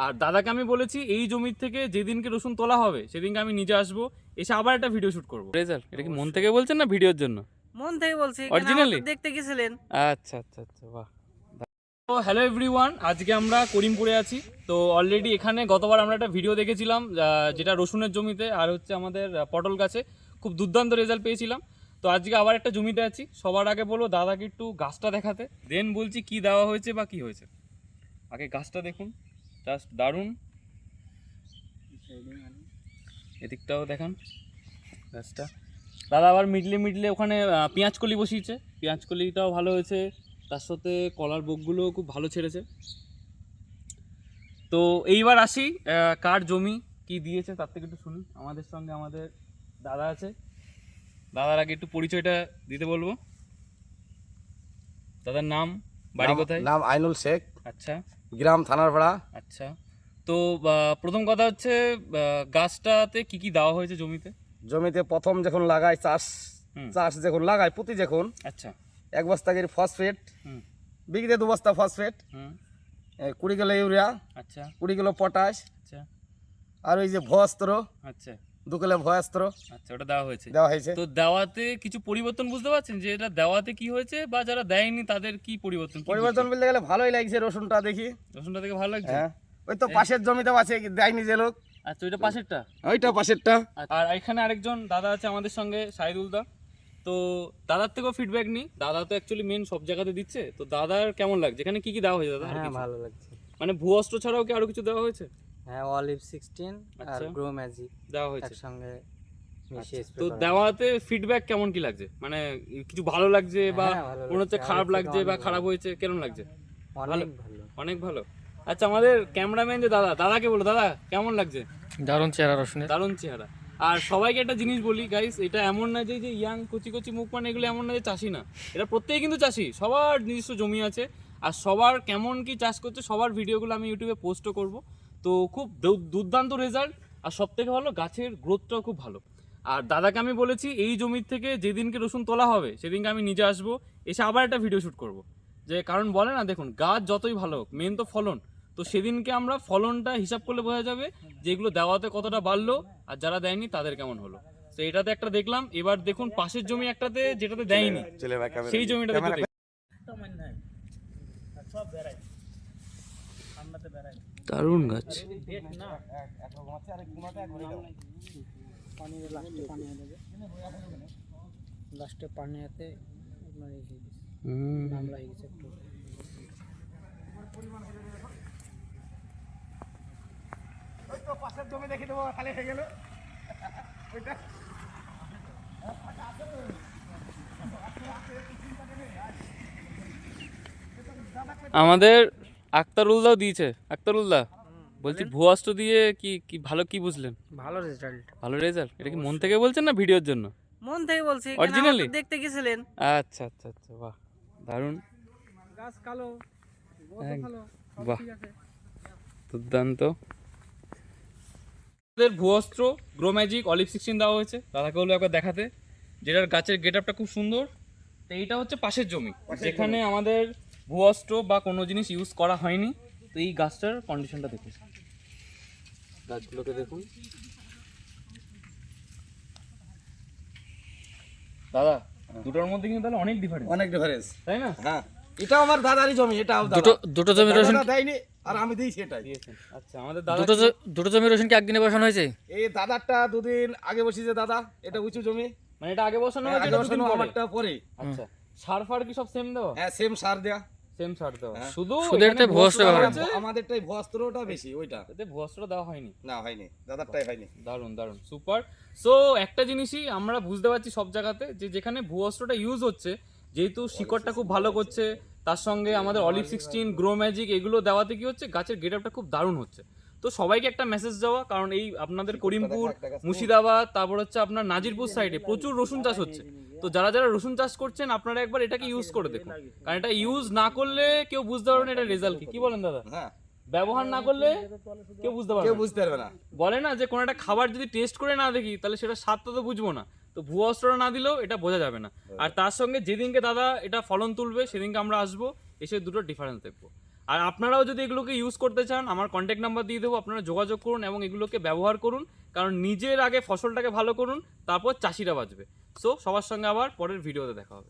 আর দাদাকে আমি বলেছি এই জমির থেকে যেদিনকে রসুন তোলা হবে সেদিনকে আমি নিজে আসবো, এসে আবার একটা ভিডিও শুট করবো। রেজাল্ট এটা কি মন থেকে বলছেন না ভিডিওর জন্য? মন থেকে বলছি, অরিজিনালি দেখতে গেছিলেন। আচ্ছা আচ্ছা আচ্ছা, বাহ। তো হ্যালো এভরিওয়ান, আজকে আমরা করিমপুরে আছি। তো অলরেডি এখানে গতবার আমরা একটা ভিডিও দেখেছিলাম যেটা রসুনের জমিতে আর হচ্ছে আমাদের পটল গাছে খুব দুর্দান্ত রেজাল্ট পেয়েছিলাম। তো আজকে আবার একটা জমিতে আছি। সবার আগে বলবো দাদাকে একটু গাছটা দেখাতে, দেন বলছি কি দেওয়া হয়েছে বা কি হয়েছে। আগে গাছটা দেখুন, জাস্ট দারুণ। এদিকটাও দেখান গাছটা। দাদা আবার মিডলে ওখানে পেঁয়াজকলি বসিয়েছে, পেঁয়াজকলিটাও ভালো হয়েছে, তার সাথে কলার বোকগুলোও খুব ভালো ছেড়েছে। তো এইবার আসি কার জমি কি দিয়েছে তার থেকে একটু শুনি। আমাদের সঙ্গে আমাদের দাদা আছে, দাদার আগে একটু পরিচয়টা দিতে বলবো। দাদার নাম, বাড়ি কোথায়? নাম আইনুল শেখ, আচ্ছা, গ্রাম থানারপাড়া। আচ্ছা। তো প্রথম কথা হচ্ছে গাছটাতে কি কি দেওয়া হয়েছে জমিতে? জমিতে প্রথম যখন লাগাই চাষ যখন লাগাই পুঁতি যখন, আচ্ছা, 1 বস্তা করে ফসফেট, হুম বিঘিতে 2 বস্তা ফসফেট, হুম 20 কিলো ইউরিয়া, আচ্ছা 20 কিলো পটাশ, আচ্ছা আর ওই যে ভস্ত্র আচ্ছা 2 কিলো ভস্ত্র আচ্ছা, ওটা দেওয়া হয়েছে। দেওয়া হয়েছে। তো দেওয়াতে কিছু পরিবর্তন বুঝতে পারছেন যে এটা দেওয়াতে কি হয়েছে, বা যারা দেয়নি তাদের কি পরিবর্তন? পরিবর্তন বলতে গেলে ভালোই লাগছে রসুনটা দেখি। রসুনটা থেকে ভালো লাগছে। হ্যাঁ, ওই তো পাশের জমিতেও আছে, দেয়নি যে লোক। আচ্ছা, ওইটা পাশেরটা। ওইটা পাশেরটা। আর এখানে আরেকজন দাদা আছে আমাদের সঙ্গে, সাইদুল দা। তো দাদার থেকেও ফিডব্যাক নিই। দাদা তো অ্যাকচুয়ালি মেন সব জায়গাতে দিচ্ছে। তো দাদার কেমন লাগছে, এখানে কি কি দেওয়া হয়েছে দাদা? হ্যাঁ, ভালো লাগছে। মানে ভুয়স্ত্র ছাড়াও কি আরো কিছু দেওয়া হয়েছে? হ্যাঁ, অলিভ 16 আর আচ্ছা। গ্রো ম্যাজিক দেওয়া হয়েছে। একসঙ্গে মিশিয়ে আচ্ছা, স্প্রে তো করা। দেওয়াতে ফিডব্যাক কেমন কি লাগছে? মানে কিছু ভালো লাগছে বা হ্যাঁ, ভালো মনে হচ্ছে লাগছে। খারাপ আগের থেকে লাগছে বা অনেক খারাপ হয়েছে, কেমন লাগছে? অনেক ভালো। অনেক ভালো। আচ্ছা, আমাদের ক্যামেরাম্যান যে দাদাকে বলো, দাদা কেমন লাগছে? দারুণ চেহারা রসুনের। দারুণ চেহারা। আর সবাইকে একটা জিনিস বলি গাইস, এটা এমন না যে ইয়াং কচি কচি মুখ, মানে এগুলো এমন না যে চাষি না, এটা প্রত্যেকে কিন্তু চাষি, সবার নিজস্ব জমি আছে। আর সবার কেমন কি চাষ করছে সবার ভিডিওগুলো আমি ইউটিউবে পোস্টও করব। তো খুব দুর্দান্ত রেজাল্ট, আর সব থেকে ভালো গাছের গ্রোথটাও খুব ভালো। আর দাদাকে আমি বলেছি এই জমির থেকে যেদিনকে রসুন তোলা হবে সেদিনকে আমি নিজে আসবো, এসে আবার একটা ভিডিও শ্যুট করব। যে কারণ বলে না, দেখুন গাছ যতই ভালো হোক, মেন তো ফলন। তো সেদিনকে আমরা ফলনটা হিসাব করলে বোঝা যাবে যে এগুলো দেওয়াতে কতটা বাড়লো আর যারা দেয়নি তাদের কেমন হলো। তো এটাতে একটা দেখলাম। এবার দেখুন পাশের জমি একটাতে যেটাতে দেয়নি, সেই জমিটাতে একটু দেখুন। দারুণ গাছ। লাস্টে পানি হাতে নামলা হয়ে গেছে একটু। ওই তো পাশের জমি দেখে দেবো, খালি হয়ে গেল ওইটা। আমাদের আক্তারুল্লাহ দিয়েছে। আক্তারুল্লাহ বলছি, ভুয়াস্ত্র দিয়ে কি কি ভালো কি বুঝলেন? ভালো রেজাল্ট। ভালো রেজাল্ট। এটা কি মন থেকে বলছেন না ভিডিওর জন্য? মন থেকে বলছি, Originally? দেখতে গেছিলেন। আচ্ছা আচ্ছা আচ্ছা, বাহ দারুণ। গাছ কালো, ভালো, বাহ, দুর্দান্ত। আমাদের ভুয়স্ত্র, গ্রো ম্যাজিক, অলিভ 16 দেওয়া হয়েছে। দাদাকে হলো একবার দেখাতে, যেটার গাছের গেট আপটা খুব সুন্দর। তো এইটা হচ্ছে পাশের জমি, যেখানে আমাদের ভুয়স্ত্র বা কোনো জিনিস ইউজ করা হয়নি। তো এই গাছটার কন্ডিশনটা দেখুন, গাছগুলোকে দেখুন। দাদা দুটোর মধ্যে কিন্তু তাহলে অনেক ডিফারেন্স, অনেক ডিফারেন্স, তাই না? হ্যাঁ। এটাও আমার দাদারই জমি, এটাও দুটো জমি রসুন দেয়নি আর আমি দিয়েছি এটাই। দিয়েছেন। আচ্ছা, আমাদের দাদা দুটো জমি রসুন কি একদিনে বসানো হয়েছে? এই দাদারটা 2 দিন আগে বসিয়েছে দাদা, এটা উঁচু জমি। মানে এটা আগে বসানো হয়েছে, আগে এটা বসানো, দুদিন পরে? আমারটা পরে। আচ্ছা, সার ফার কি সব সেম দেওয়া? হ্যাঁ, সেম সার দেয়া, সেম সার দেওয়া, হ্যাঁ। শুধু এটাতে এখানে ভুয়স্ত্র দেওয়া ব্যবহার হয়েছে, আমাদেরটাই ভস্ত্রটা বেশি, ওইটা এতে ভুয়স্ত্র দেওয়া হয়নি। না, হয়নি, দাদারটাই হয়নি। দারুণ দারুণ, সুপার। সো একটা জিনিসই আমরা বুঝতে পারছি সব জায়গাতে, যে যেখানে ভুয়স্ত্রটা ইউজ হচ্ছে, যেহেতু শিকড়টা খুব ভালো করছে, তার সঙ্গে আমাদের অলিভ 16, গ্রো ম্যাজিক এগুলো দেওয়াতে কি হচ্ছে, গাছের গেট আপটা খুব দারুণ হচ্ছে। তো সবাইকে একটা মেসেজ দেওয়া, কারণ এই আপনাদের করিমপুর, মুর্শিদাবাদ, তারপর হচ্ছে আপনার নাজিরপুর সাইডে প্রচুর রসুন চাষ হচ্ছে। তো যারা যারা রসুন চাষ করছেন আপনারা একবার এটাকে ইউজ করে দেখুন, কারণ এটা ইউজ না করলে কেউ বুঝতে পারবে না এটা রেজাল্ট কি বলেন দাদা? হ্যাঁ, ব্যবহার না করলে কেউ বুঝতে পারবে কেউ না। বুঝতে পারবে না। বলে না যে কোনো একটা খাবার যদি টেস্ট করে না দেখি তাহলে সেটা স্বাদটা তো বুঝবো না। তো ভুয়া অস্ত্রটা না দিলেও এটা বোঝা যাবে না। আর তার সঙ্গে যেদিনকে দাদা এটা ফলন তুলবে সেদিনকে আমরা আসবো, এসে দুটো ডিফারেন্স দেখবো। আর আপনারাও যদি এগুলোকে ইউজ করতে চান আমার কন্ট্যাক্ট নাম্বার দিয়ে দেবো, আপনারা যোগাযোগ করুন এবং এগুলোকে ব্যবহার করুন, কারণ নিজের আগে ফসলটাকে ভালো করুন, তারপর চাষিরা বাঁচবে। সো সবার সঙ্গে আবার পরের ভিডিওতে দেখা হবে।